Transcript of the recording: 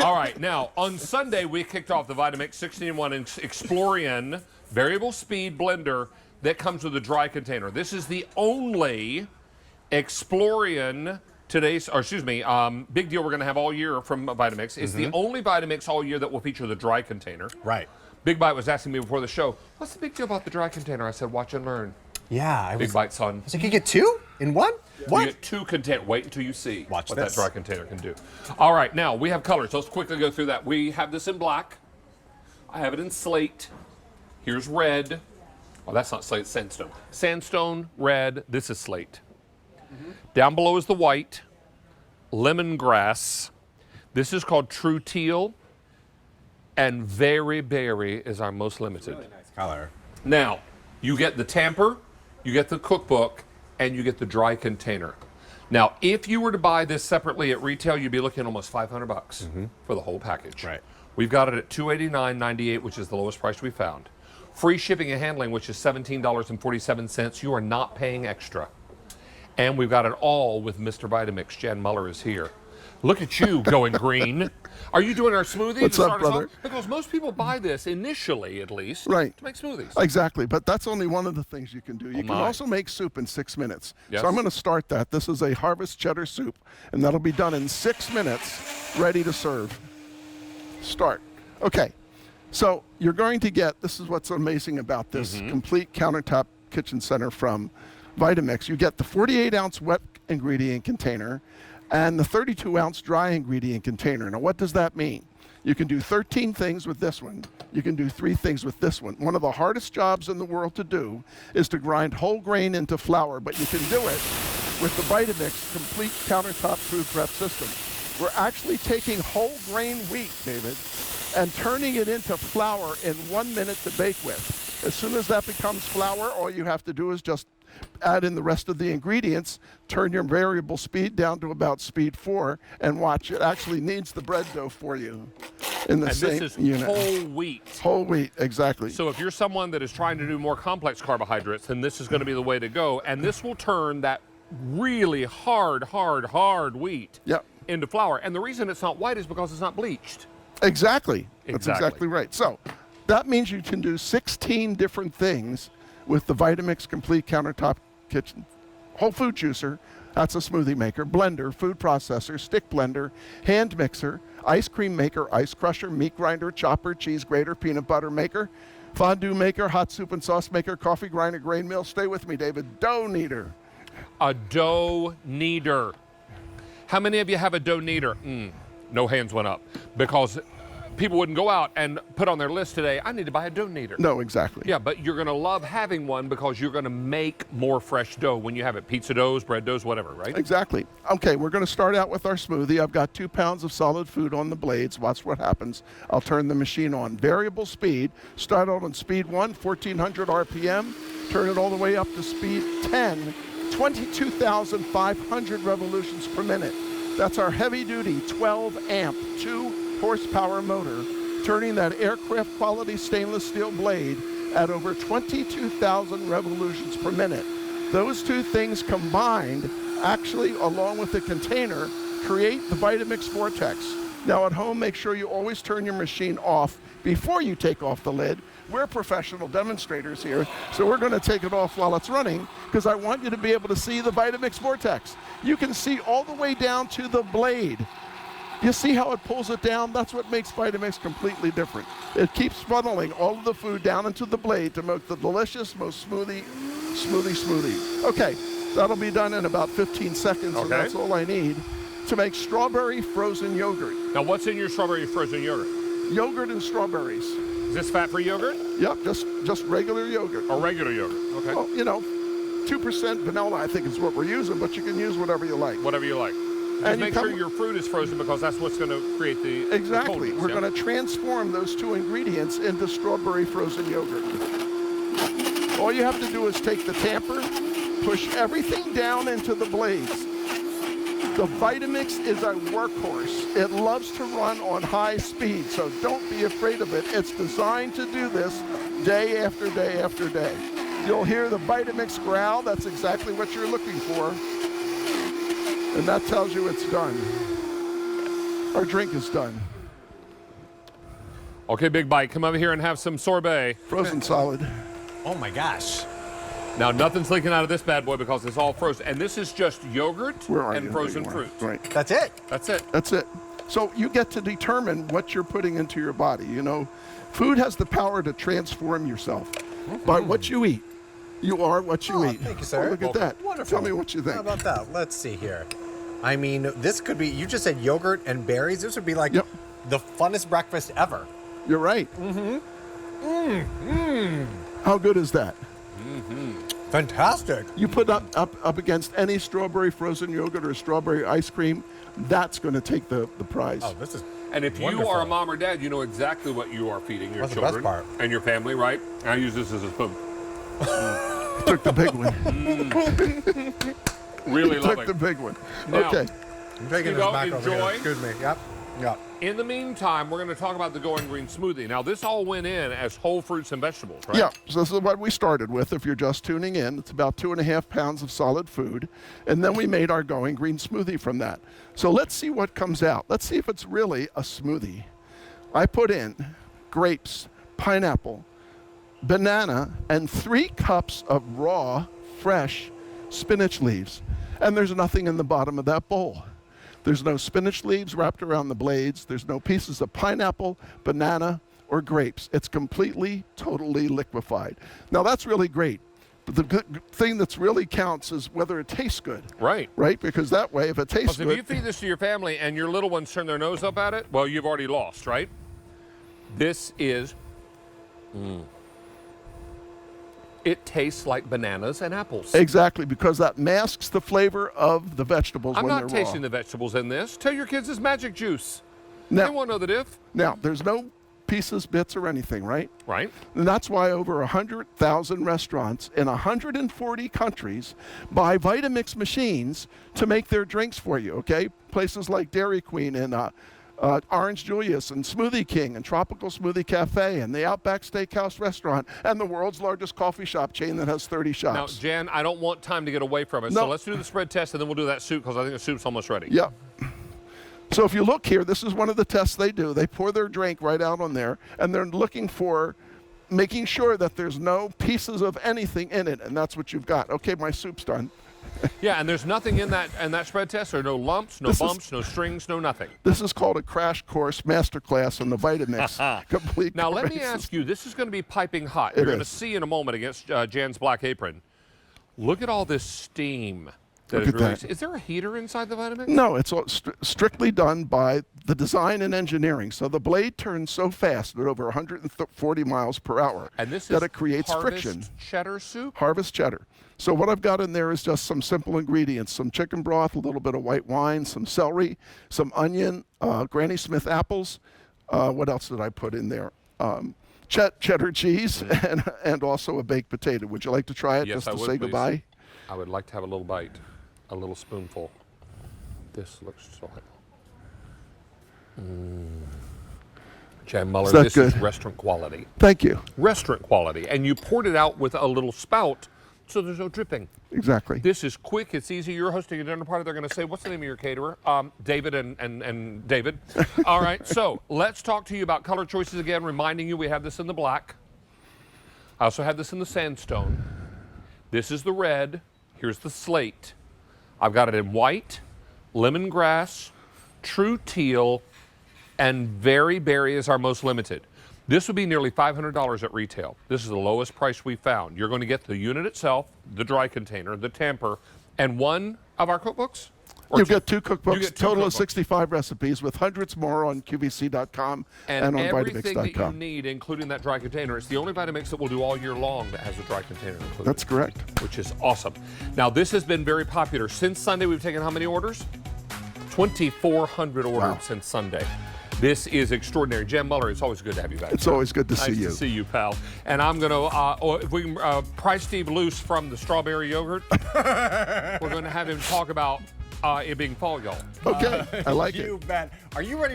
All right, now, on Sunday, we kicked off the Vitamix 16-in-1 Explorian variable speed blender that comes with a dry container. This is the only Explorian big deal we're going to have all year from Vitamix. It's the only Vitamix all year that will feature the dry container. Right. Big Bite was asking me before the show, what's the big deal about the dry container? I said, watch and learn. Yeah. Big Bite, son. So you can get 2 in 1? Yeah. What? You get 2 containers. Wait until you see what that dry container can do. All right, now we have colors. Let's quickly go through that. We have this in black. I have it in slate. Here's red. Oh, that's not slate, sandstone. Sandstone, red. This is slate. Down below is the white. Lemongrass. This is called True Teal. And Very Berry is our most limited. Really nice color. Now, you get the tamper, you get the cookbook, and you get the dry container. Now, if you were to buy this separately at retail, you'd be looking at almost $500 for the whole package. Right. We've got it at $289.98, which is the lowest price we found. Free shipping and handling, which is $17.47. You are not paying extra. And we've got it all with Mr. Vitamix. Jan Muller is here. Look at you going green. Are you doing our smoothie? What's up, brother? Because most people buy this initially, at least, to make smoothies. Exactly, but that's only one of the things you can do. You can also make soup in 6 minutes. Yes. So I'm going to start that. This is a harvest cheddar soup, and that'll be done in 6 minutes, ready to serve. Start. Okay, so you're going to get, this is what's amazing about this complete countertop kitchen center from Vitamix. You get the 48-ounce wet ingredient container and the 32-ounce dry ingredient container. Now, what does that mean? You can do 13 things with this one. You can do 3 things with this one. One of the hardest jobs in the world to do is to grind whole grain into flour, but you can do it with the Vitamix complete countertop food prep system. We're actually taking whole grain wheat, David, and turning it into flour in 1 minute to bake with. As soon as that becomes flour, all you have to do is just add in the rest of the ingredients, turn your variable speed down to about speed 4, and watch. It actually kneads the bread dough for you in the same unit. And this is whole wheat. Whole wheat, exactly. So if you're someone that is trying to do more complex carbohydrates, then this is going to be the way to go. And this will turn that really hard wheat into flour. And the reason it's not white is because it's not bleached. Exactly. That's exactly right. So that means you can do 16 different things with the Vitamix Complete Countertop Kitchen. Whole food juicer, that's a smoothie maker, blender, food processor, stick blender, hand mixer, ice cream maker, ice crusher, meat grinder, chopper, cheese grater, peanut butter maker, fondue maker, hot soup and sauce maker, coffee grinder, grain mill. Stay with me, David. Dough kneader. A dough kneader. How many of you have a dough kneader? No hands went up because people wouldn't go out and put on their list today, I need to buy a dough kneader. No, exactly. Yeah, but you're going to love having one because you're going to make more fresh dough when you have it. Pizza doughs, bread doughs, whatever, right? Exactly. Okay, we're going to start out with our smoothie. I've got 2 pounds of solid food on the blades. Watch what happens. I'll turn the machine on. Variable speed. Start out on speed 1, 1400 RPM. Turn it all the way up to speed 10, 22,500 revolutions per minute. That's our heavy-duty 12-amp, 2-horsepower motor, turning that aircraft quality stainless steel blade at over 22,000 revolutions per minute. Those 2 things combined, actually along with the container, create the Vitamix Vortex. Now at home, make sure you always turn your machine off before you take off the lid. We're professional demonstrators here, so we're going to take it off while it's running because I want you to be able to see the Vitamix Vortex. You can see all the way down to the blade. You see how it pulls it down? That's what makes Vitamix completely different. It keeps funneling all of the food down into the blade to make the delicious, most smoothie. Okay, that'll be done in about 15 seconds, and that's all I need to make strawberry frozen yogurt. Now, what's in your strawberry frozen yogurt? Yogurt and strawberries. Is this fat-free yogurt? Yep, just regular yogurt. Oh, regular yogurt, okay. Well, 2% vanilla, I think is what we're using, but you can use whatever you like. Whatever you like. And make sure your fruit is frozen because that's what's going to create the Exactly. We're going to transform those 2 ingredients into strawberry frozen yogurt. All you have to do is take the tamper, push everything down into the blades. The Vitamix is a workhorse. It loves to run on high speed, so don't be afraid of it. It's designed to do this day after day after day. You'll hear the Vitamix growl. That's exactly what you're looking for. And that tells you it's done. Our drink is done. Okay, Big Bite, come over here and have some sorbet. Frozen solid. Oh my gosh. Now, nothing's leaking out of this bad boy because it's all frozen. And this is just yogurt Where are and you? frozen There you are. fruit. Right. That's it. That's it. That's it. So you get to determine what you're putting into your body. You know, food has the power to transform yourself by what you eat. You are what you eat. Thank you, sir. Oh, look at that. Wonderful. Tell me what you think. How about that? Let's see here. I mean, this could be, you just said yogurt and berries. This would be like Yep. the funnest breakfast ever. You're right. How good is that? Fantastic. You put up against any strawberry frozen yogurt or strawberry ice cream, that's going to take the prize. Oh, this is And if you wonderful. are a mom or dad, you know exactly what you are feeding your That's the best children part. and your family, right? I use this as a spoon. Took the big one. Really Took lovely. the big one. Now- Okay. I'm taking You this go, back over here. enjoy. Excuse me. Yep. Yep. In the meantime, we're going to talk about the Going Green smoothie. Now, this all went in as whole fruits and vegetables, right? Yeah, so this is what we started with. If you're just tuning in, it's about 2.5 pounds of solid food. And then we made our Going Green smoothie from that. So let's see what comes out. Let's see if it's really a smoothie. I put in grapes, pineapple, banana, and 3 cups of raw, fresh spinach leaves. And there's nothing in the bottom of that bowl. There's no spinach leaves wrapped around the blades. There's no pieces of pineapple, banana, or grapes. It's completely, totally liquefied. Now, that's really great. But the good thing that's really counts is whether it tastes good. Right. Right? Because that way, if it tastes Because if you good, feed this to your family and your little ones turn their nose up at it, well, you've already lost, right? This is... It tastes like bananas and apples. exactly, because that masks the flavor of the vegetables I'm when not they're tasting raw. the vegetables in this. Tell your kids it's magic juice. Now- They won't know the diff, Now, there's no pieces, bits, or anything, right? right? And that's why over 100,000 restaurants in 140 countries buy Vitamix machines to make their drinks for you, okay? Places like Dairy Queen and Orange Julius and Smoothie King and Tropical Smoothie Cafe and the Outback Steakhouse restaurant and the world's largest coffee shop chain that has 30 Now, shops. Jan, I don't want time to get away from it, No. so let's do the spread test and then we'll do that soup because I think the soup's almost ready. Yep. So if you look here, this is one of the tests they do. They pour their drink right out on there, and they're looking for making sure that there's no pieces of anything in it, and that's what you've got. Okay, my soup's done. Yeah, and there's nothing in that spread test. There are no lumps, no This is- bumps, no strings, no nothing. This is called a crash course masterclass on the Vitamix. Complete. Now, let me crisis. ask you, this is going to be piping hot. It You're going to is. see in a moment against Jan's black apron. Look at all this steam that Look is at that. released. Is there a heater inside the Vitamix? No, it's all strictly done by the design and engineering. So the blade turns so fast at over 140 miles per hour And this that is it creates harvest friction. cheddar soup? Harvest cheddar. So what I've got in there is just some simple ingredients: some chicken broth, a little bit of white wine, some celery, some onion, Granny Smith apples. What else did I put in there? Cheddar cheese and also a baked potato. Would you like to try it Yes, just I to would, say please. goodbye? I would like to have a little bite, a little spoonful. This looks so Jan Muller, that this is good? restaurant quality. Thank you. Restaurant quality. And you poured it out with a little spout, so there's no dripping. Exactly. This is quick, it's easy. You're hosting a dinner party. They're going to say, what's the name of your caterer? David and David. All right, so let's talk to you about color choices again, reminding you we have this in the black. I also have this in the sandstone. This is the red. Here's the slate. I've got it in white, lemongrass, true teal, and very berry is our most limited. This would be nearly $500 at retail. This is the lowest price we found. You're going to get the unit itself, the dry container, the tamper, and one of our cookbooks? Or You two? get 2 cookbooks, You get two total of cookbooks. 65 recipes with hundreds more on QVC.com and on everything that you Vitamix.com. need, including that dry container. It's the only Vitamix that will do all year long that has a dry container included. That's correct. Which is awesome. Now, this has been very popular. Since Sunday, we've taken how many orders? 2,400 orders Wow. since Sunday. This is extraordinary. Jan Muller, it's always good to have you back. It's always good to see Nice you. to see you, pal. And I'm going to, if we can pry Steve loose from the strawberry yogurt, we're going to have him talk about it being fall, y'all. Okay, I like it. You bet. Are you ready?